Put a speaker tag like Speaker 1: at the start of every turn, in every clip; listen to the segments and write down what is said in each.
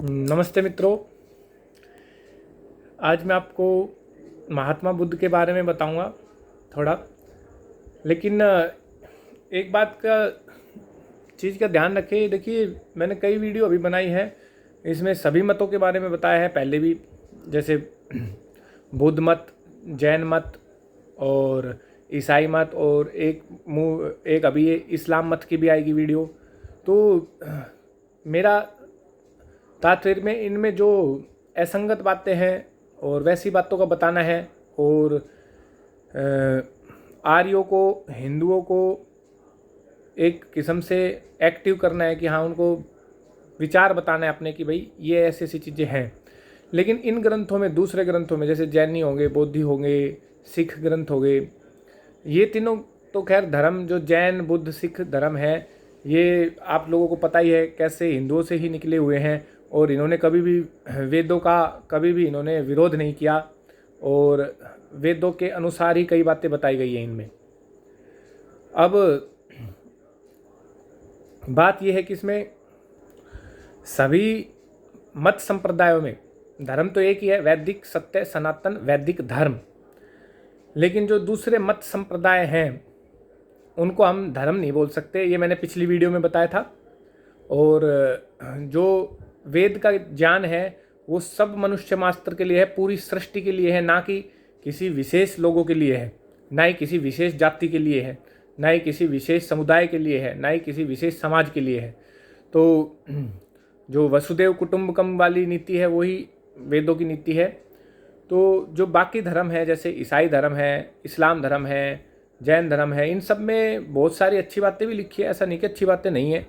Speaker 1: नमस्ते मित्रों। आज मैं आपको महात्मा बुद्ध के बारे में बताऊंगा थोड़ा। लेकिन एक बात का चीज़ का ध्यान रखें। देखिए, मैंने कई वीडियो अभी बनाई है, इसमें सभी मतों के बारे में बताया है पहले भी, जैसे बुद्ध मत, जैन मत और ईसाई मत, और एक अभी ये इस्लाम मत की भी आएगी वीडियो। तो मेरा तात्पर्य में इनमें जो असंगत बातें हैं और वैसी बातों का बताना है, और आर्यों को, हिंदुओं को एक किस्म से एक्टिव करना है कि हाँ, उनको विचार बताना है अपने कि भाई ये ऐसी ऐसी चीज़ें हैं। लेकिन इन ग्रंथों में, दूसरे ग्रंथों में जैसे जैनी होंगे, बौद्धि होंगे, सिख ग्रंथ हो गए, ये तीनों तो खैर धर्म, जो जैन बुद्ध सिख धर्म है, ये आप लोगों को पता ही है कैसे हिंदुओं से ही निकले हुए हैं। और इन्होंने कभी भी वेदों का कभी भी इन्होंने विरोध नहीं किया, और वेदों के अनुसार ही कई बातें बताई गई हैं इनमें। अब बात यह है कि इसमें सभी मत संप्रदायों में धर्म तो एक ही है, वैदिक सत्य, सनातन वैदिक धर्म। लेकिन जो दूसरे मत संप्रदाय हैं उनको हम धर्म नहीं बोल सकते, ये मैंने पिछली वीडियो में बताया था। और जो वेद का ज्ञान है वो सब मनुष्य मात्र के लिए है, पूरी सृष्टि के लिए है, ना कि किसी विशेष लोगों के लिए है, ना ही किसी विशेष जाति के लिए है, ना ही किसी विशेष समुदाय के लिए है, ना ही किसी विशेष समाज के लिए है। तो जो वसुदेव कुटुंबकम वाली नीति है वही वेदों की नीति है। तो जो बाकी धर्म है, जैसे ईसाई धर्म है, इस्लाम धर्म है, जैन धर्म है, इन सब में बहुत सारी अच्छी बातें भी लिखी है, ऐसा नहीं कि अच्छी बातें नहीं है।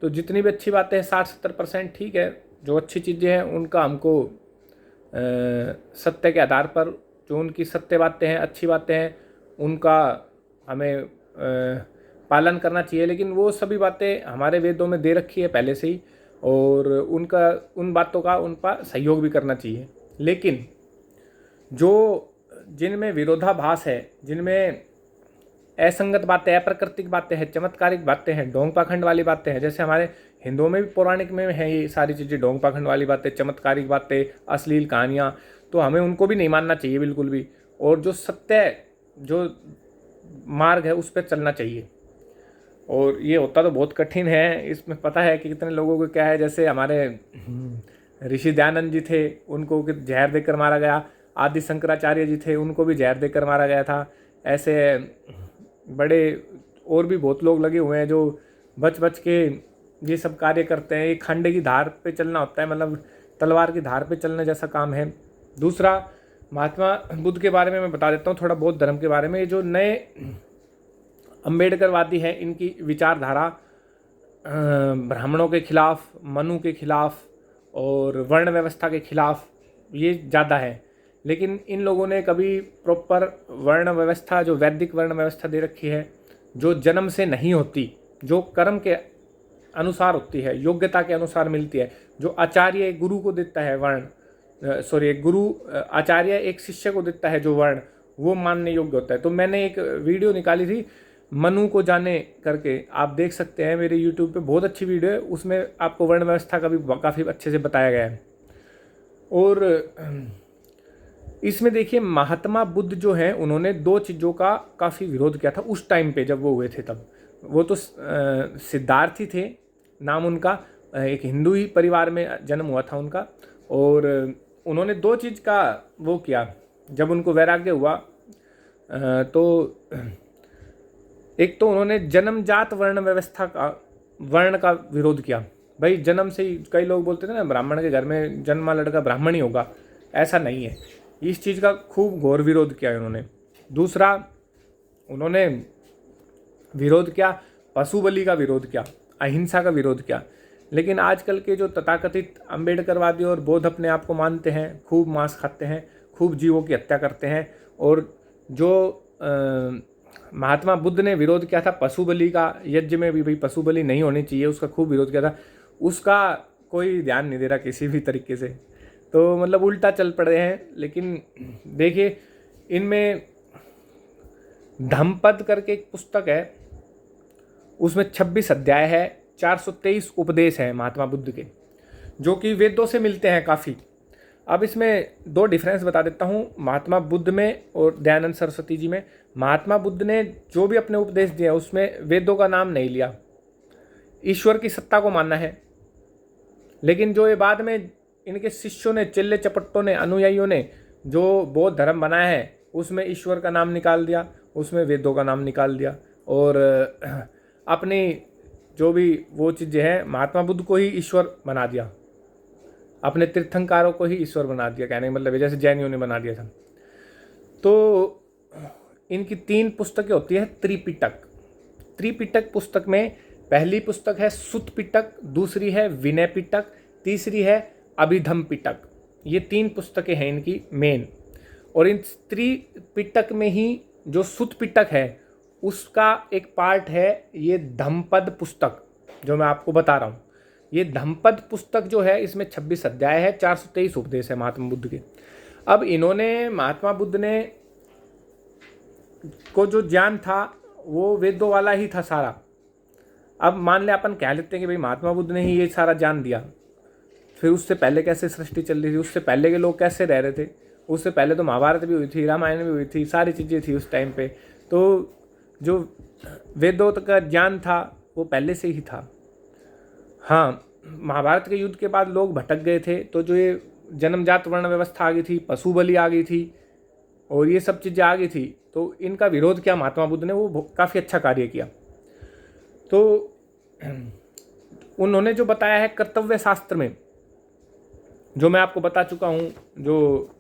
Speaker 1: तो जितनी भी अच्छी बातें हैं 60-70% ठीक है। जो अच्छी चीज़ें हैं उनका हमको सत्य के आधार पर, जो उनकी सत्य बातें हैं, अच्छी बातें हैं, उनका हमें पालन करना चाहिए। लेकिन वो सभी बातें हमारे वेदों में दे रखी है पहले से ही, और उन बातों का उन पर सहयोग भी करना चाहिए। लेकिन जो जिनमें विरोधाभास है, जिनमें असंगत बातें, अप्राकृतिक बातें हैं, चमत्कारिक बातें हैं, ढोंग पाखंड वाली बातें हैं, जैसे हमारे हिंदुओं में भी पौराणिक में हैं ये सारी चीज़ें, ढोंग पाखंड वाली बातें, चमत्कारिक बातें, अश्लील कहानियाँ, तो हमें उनको भी नहीं मानना चाहिए बिल्कुल भी। और जो सत्य, जो मार्ग है उस पर चलना चाहिए। और ये होता तो बहुत कठिन है, इसमें पता है कि कितने लोगों को क्या है। जैसे हमारे ऋषि दयानंद जी थे, उनको जहर देकर मारा गया। आदि शंकराचार्य जी थे, उनको भी जहर देकर मारा गया था। ऐसे बड़े और भी बहुत लोग लगे हुए हैं जो बच बच के ये सब कार्य करते हैं। ये खंडे की धार पे चलना होता है, मतलब तलवार की धार पे चलने जैसा काम है। दूसरा, महात्मा बुद्ध के बारे में मैं बता देता हूँ थोड़ा बहुत, धर्म के बारे में। ये जो नए अम्बेडकरवादी हैं, इनकी विचारधारा ब्राह्मणों के खिलाफ, मनु के खिलाफ और वर्ण व्यवस्था के खिलाफ ये ज़्यादा है। लेकिन इन लोगों ने कभी प्रॉपर वर्ण व्यवस्था, जो वैदिक वर्ण व्यवस्था दे रखी है, जो जन्म से नहीं होती, जो कर्म के अनुसार होती है, योग्यता के अनुसार मिलती है, जो आचार्य गुरु को देता है वर्ण, गुरु आचार्य एक शिष्य को देता है जो वर्ण, वो मानने योग्य होता है। तो मैंने एक वीडियो निकाली थी मनु को जाने करके, आप देख सकते हैं मेरे यूट्यूब पे, बहुत अच्छी वीडियो है, उसमें आपको वर्ण व्यवस्था का भी काफ़ी अच्छे से बताया गया है। और इसमें देखिए, महात्मा बुद्ध जो हैं उन्होंने दो चीज़ों का काफ़ी विरोध किया था उस टाइम पे जब वो हुए थे। तब वो तो सिद्धार्थी थे नाम उनका, एक हिंदू ही परिवार में जन्म हुआ था उनका। और उन्होंने दो चीज़ का वो किया जब उनको वैराग्य हुआ। तो एक तो उन्होंने जन्मजात वर्ण व्यवस्था का, वर्ण का विरोध किया। भाई जन्म से ही, कई लोग बोलते थे ना ब्राह्मण के घर में जन्मा लड़का ब्राह्मण ही होगा, ऐसा नहीं है। इस चीज़ का खूब घोर विरोध किया उन्होंने। दूसरा, उन्होंने विरोध किया, पशु बलि का विरोध किया, अहिंसा का विरोध किया। लेकिन आजकल के जो तथाकथित अम्बेडकरवादी और बौद्ध अपने आप को मानते हैं, खूब मांस खाते हैं, खूब जीवों की हत्या करते हैं। और जो महात्मा बुद्ध ने विरोध किया था पशु बलि का, यज्ञ में भी भाई पशु बलि नहीं होनी चाहिए, उसका खूब विरोध किया था, उसका कोई ध्यान नहीं दे रहा किसी भी तरीके से। तो मतलब उल्टा चल पड़े हैं। लेकिन देखिए, इनमें धम्मपद करके एक पुस्तक है, उसमें 26 अध्याय है, 423 उपदेश हैं महात्मा बुद्ध के। जो कि वेदों से मिलते हैं काफ़ी। अब इसमें दो डिफरेंस बता देता हूँ महात्मा बुद्ध में और दयानंद सरस्वती जी में। महात्मा बुद्ध ने जो भी अपने उपदेश दिया उसमें वेदों का नाम नहीं लिया, ईश्वर की सत्ता को मानना है। लेकिन जो ये बाद में इनके शिष्यों ने, चेले चपट्टों ने, अनुयायियों ने जो बौद्ध धर्म बनाया है उसमें ईश्वर का नाम निकाल दिया, उसमें वेदों का नाम निकाल दिया और अपनी जो भी वो चीज़ें हैं महात्मा बुद्ध को ही ईश्वर बना दिया, अपने तीर्थंकारों को ही ईश्वर बना दिया। कहने का मतलब है जैसे जैनियों ने बना दिया था। तो इनकी 3 पुस्तकें होती है त्रिपिटक। त्रिपिटक पुस्तक में पहली पुस्तक है सुत पिटक, दूसरी है विनय पिटक, तीसरी है अभिधम पिटक। ये 3 पुस्तकें हैं इनकी मेन। और इन त्रिपिटक में ही जो सुत पिटक है उसका एक पार्ट है ये धम्मपद पुस्तक जो मैं आपको बता रहा हूँ। ये धम्मपद पुस्तक जो है इसमें 26 अध्याय है, 423 उपदेश है महात्मा बुद्ध के। अब इन्होंने, महात्मा बुद्ध ने को जो ज्ञान था वो वेदों वाला ही था सारा। अब मान ले अपन कह लेते हैं कि भाई महात्मा बुद्ध ने ही ये सारा ज्ञान दिया, फिर उससे पहले कैसे सृष्टि चल रही थी, उससे पहले के लोग कैसे रह रहे थे, उससे पहले तो महाभारत भी हुई थी, रामायण भी हुई थी, सारी चीज़ें थी उस टाइम पे। तो जो वेदों का ज्ञान था वो पहले से ही था। हाँ, महाभारत के युद्ध के बाद लोग भटक गए थे, तो जो ये जन्मजात वर्ण व्यवस्था आ गई थी, पशु बलि आ गई थी और ये सब चीज़ें आ गई थी, तो इनका विरोध किया महात्मा बुद्ध ने, वो काफ़ी अच्छा कार्य किया। तो उन्होंने जो बताया है कर्तव्य शास्त्र में, जो मैं आपको बता चुका हूँ, जो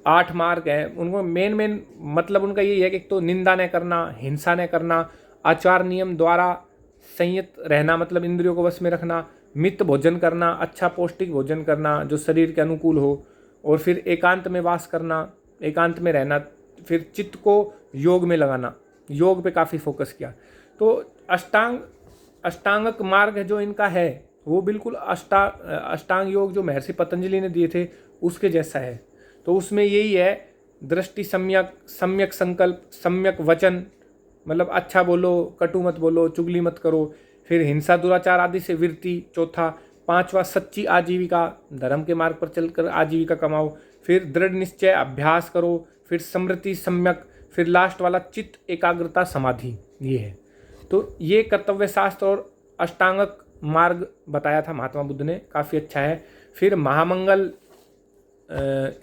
Speaker 1: 8 मार्ग हैं, उनको मेन मतलब उनका यही है कि एक तो निंदा न करना, हिंसा न करना, आचार नियम द्वारा संयत रहना मतलब इंद्रियों को वश में रखना, मित भोजन करना, अच्छा पौष्टिक भोजन करना जो शरीर के अनुकूल हो, और फिर एकांत में वास करना, एकांत में रहना, फिर चित्त को योग में लगाना, योग पे काफ़ी फोकस किया। तो अष्टांगक मार्ग जो इनका है वो बिल्कुल अष्टांग योग जो महर्षि पतंजलि ने दिए थे उसके जैसा है। तो उसमें यही है, दृष्टि सम्यक संकल्प, सम्यक वचन मतलब अच्छा बोलो, कटु मत बोलो, चुगली मत करो, फिर हिंसा दुराचार आदि से वृत्ति, चौथा, 5वां सच्ची आजीविका, धर्म के मार्ग पर चलकर आजीविका कमाओ, फिर दृढ़ निश्चय अभ्यास करो, फिर स्मृति सम्यक, फिर लास्ट वाला चित्त एकाग्रता समाधि। ये है। तो ये कर्तव्य शास्त्र और अष्टांगक मार्ग बताया था महात्मा बुद्ध ने, काफ़ी अच्छा है। फिर महामंगल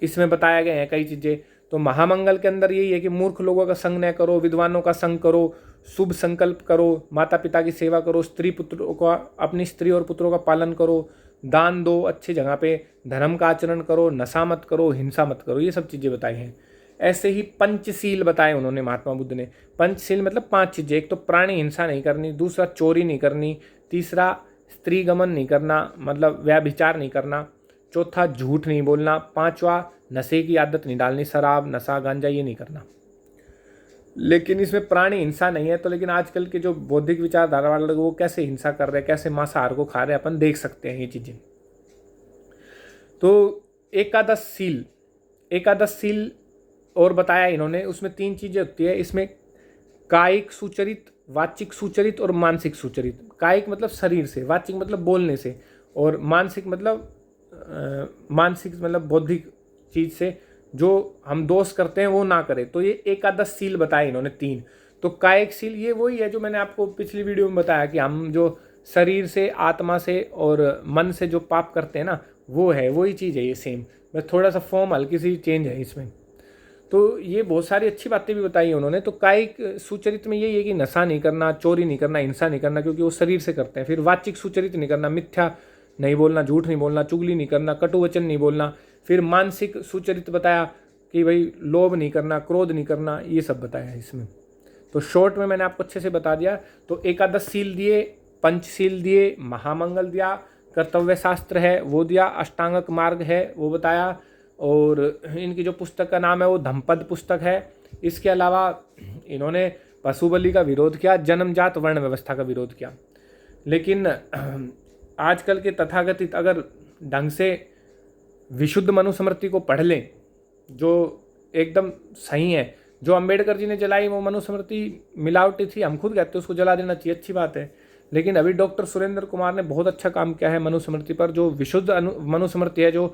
Speaker 1: इसमें बताया गए हैं कई चीज़ें। तो महामंगल के अंदर यही है कि मूर्ख लोगों का संग न करो, विद्वानों का संग करो, शुभ संकल्प करो, माता पिता की सेवा करो, स्त्री पुत्रों का, अपनी स्त्री और पुत्रों का पालन करो, दान दो अच्छी जगह पे, धर्म का आचरण करो, नशा मत करो, हिंसा मत करो, ये सब चीज़ें बताई हैं। ऐसे ही पंचशील बताए उन्होंने महात्मा बुद्ध ने। पंचशील मतलब 5 चीज़ें, एक तो प्राणी हिंसा नहीं करनी, दूसरा चोरी नहीं करनी, तीसरा स्त्री गमन नहीं करना मतलब व्यभिचार नहीं करना, चौथा झूठ नहीं बोलना, 5वां नशे की आदत नहीं डालनी, शराब नशा गांजा ये नहीं करना। लेकिन इसमें प्राणी हिंसा नहीं है। तो लेकिन आजकल के जो बौद्धिक विचारधारा वाले लोग वो कैसे हिंसा कर रहे हैं, कैसे मांसाहार को खा रहे हैं, अपन देख सकते हैं ये चीज़ें। तो एकादश सील और बताया इन्होंने, उसमें 3 चीज़ें होती है इसमें, कायिक सुचरित, वाचिक सुचरित और मानसिक सुचरित। कायिक मतलब शरीर से, वाचिक मतलब बोलने से, और मानसिक मतलब बौद्धिक चीज़ से, जो हम दोष करते हैं वो ना करें। तो ये एकादश सील बताए इन्होंने 3। तो कायिक सील ये वही है जो मैंने आपको पिछली वीडियो में बताया कि हम जो शरीर से, आत्मा से और मन से जो पाप करते हैं ना, वो है, वही चीज़ है ये सेम, बस थोड़ा सा फॉर्म हल्की सी चेंज है इसमें। तो ये बहुत सारी अच्छी बातें भी बताई उन्होंने। तो कायिक सुचरित में यही है कि नशा नहीं करना, चोरी नहीं करना, हिंसा नहीं करना, क्योंकि वो शरीर से करते हैं। फिर वाचिक सुचरित नहीं करना, मिथ्या नहीं बोलना, झूठ नहीं बोलना, चुगली नहीं करना, कटु वचन नहीं बोलना। फिर मानसिक सुचरित बताया कि भाई लोभ नहीं करना, क्रोध नहीं करना, ये सब बताया इसमें। तो शॉर्ट में मैंने आपको अच्छे से बता दिया। तो एकादश सील दिए, पंचशील दिए, महामंगल दिया, कर्तव्य शास्त्र है वो दिया, अष्टांगक मार्ग है वो बताया, और इनकी जो पुस्तक का नाम है वो धम्मपद पुस्तक है। इसके अलावा इन्होंने पशु बलि का विरोध किया, जन्मजात वर्ण व्यवस्था का विरोध किया। लेकिन आजकल के तथाकथित अगर ढंग से विशुद्ध मनुस्मृति को पढ़ लें, जो एकदम सही है, जो अंबेडकर जी ने जलाई वो मनुस्मृति मिलावटी थी, हम खुद कहते हैं उसको जला देना चाहिए, अच्छी बात है। लेकिन अभी डॉक्टर सुरेंद्र कुमार ने बहुत अच्छा काम किया है मनुस्मृति पर। जो विशुद्ध मनुस्मृति है, जो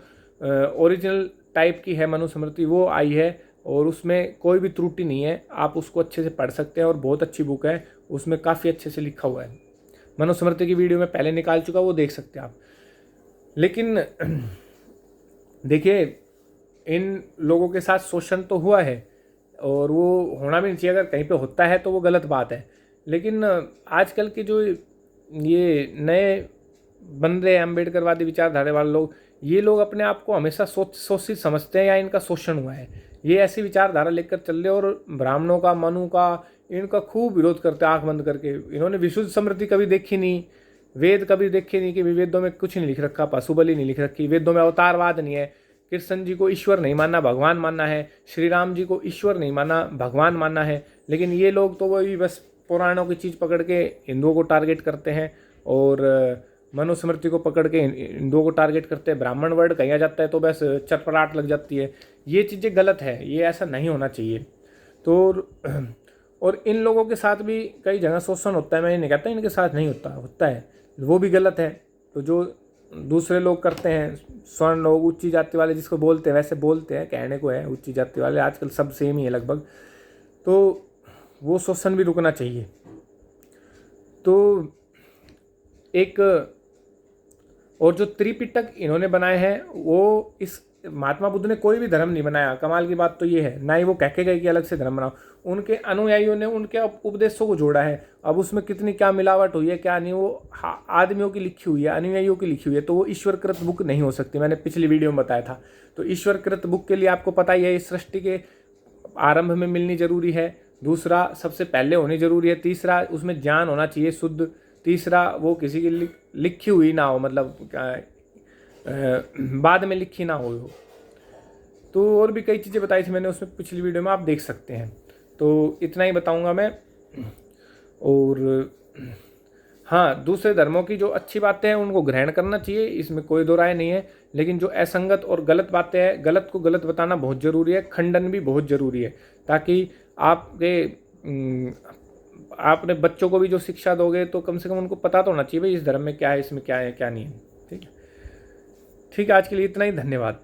Speaker 1: ओरिजिनल टाइप की है मनुस्मृति, वो आई है और उसमें कोई भी त्रुटि नहीं है। आप उसको अच्छे से पढ़ सकते हैं और बहुत अच्छी बुक है, उसमें काफ़ी अच्छे से लिखा हुआ है। मनुस्मृति की वीडियो में पहले निकाल चुका, वो देख सकते हैं आप। लेकिन देखिए, इन लोगों के साथ शोषण तो हुआ है और वो होना भी नहीं चाहिए। अगर कहीं पे होता है तो वो गलत बात है। लेकिन आजकल के जो ये नए बन रहे अम्बेडकरवादी विचारधारा वाले लोग, ये लोग अपने आप को हमेशा शोषित समझते हैं या इनका शोषण हुआ है। ये ऐसी विचारधारा लेकर चल रहे और ब्राह्मणों का, मनु का, इनका खूब विरोध करते हैं आंख बंद करके। इन्होंने विशुद्ध समृद्धि कभी देखी नहीं, वेद कभी देखे नहीं कि वेदों में कुछ नहीं लिख रखा, पशु बलि नहीं लिख रखी, वेदों में अवतारवाद नहीं है, कृष्ण जी को ईश्वर नहीं मानना, भगवान मानना है, श्री राम जी को ईश्वर नहीं मानना, भगवान मानना है। लेकिन ये लोग तो वही बस पुराणों की चीज़ पकड़ के हिंदुओं को टारगेट करते हैं और मनुस्मृति को पकड़ के हिंदुओं को टारगेट करते हैं। ब्राह्मण वर्ड कहा जाता है तो बस चटपटाहट लग जाती है। ये चीज़ें गलत है, ये ऐसा नहीं होना चाहिए। तो और इन लोगों के साथ भी कई जगह शोषण होता है, मैं ये नहीं कहता इनके साथ नहीं होता, होता है, वो भी गलत है। तो जो दूसरे लोग करते हैं, स्वर्ण लोग, उच्च जाति वाले जिसको बोलते हैं, वैसे बोलते हैं, कहने को है उच्च जाति वाले, आजकल सब सेम ही है लगभग, तो वो शोषण भी रुकना चाहिए। तो एक और जो त्रिपिटक इन्होंने बनाए हैं, वो इस महात्मा बुद्ध ने कोई भी धर्म नहीं बनाया। कमाल की बात तो ये है, ना ही वो कह के गए कि अलग से धर्म बनाओ, उनके अनुयायियों ने उनके उपदेशों को जोड़ा है। अब उसमें कितनी क्या मिलावट हुई है क्या नहीं, वो आदमियों की लिखी हुई है, अनुयायियों की लिखी हुई है, तो वो ईश्वरकृत बुक नहीं हो सकती। मैंने पिछली वीडियो में बताया था। तो ईश्वरकृत बुक के लिए आपको पता ही है, इस सृष्टि के आरंभ में मिलनी जरूरी है, दूसरा सबसे पहले होनी जरूरी है, तीसरा उसमें ज्ञान होना चाहिए शुद्ध, तीसरा वो किसी की लिखी हुई ना हो, मतलब बाद में लिखी ना हो। तो और भी कई चीज़ें बताई थी मैंने उसमें पिछली वीडियो में, आप देख सकते हैं। तो इतना ही बताऊंगा मैं। और हाँ, दूसरे धर्मों की जो अच्छी बातें हैं उनको ग्रहण करना चाहिए, इसमें कोई दो राय नहीं है। लेकिन जो असंगत और गलत बातें हैं, गलत को गलत बताना बहुत ज़रूरी है, खंडन भी बहुत ज़रूरी है, ताकि आपने बच्चों को भी जो शिक्षा दोगे तो कम से कम उनको पता तो होना चाहिए भाई इस धर्म में क्या है, इसमें क्या है, क्या नहीं है। ठीक है, ठीक है, आज के लिए इतना ही, धन्यवाद।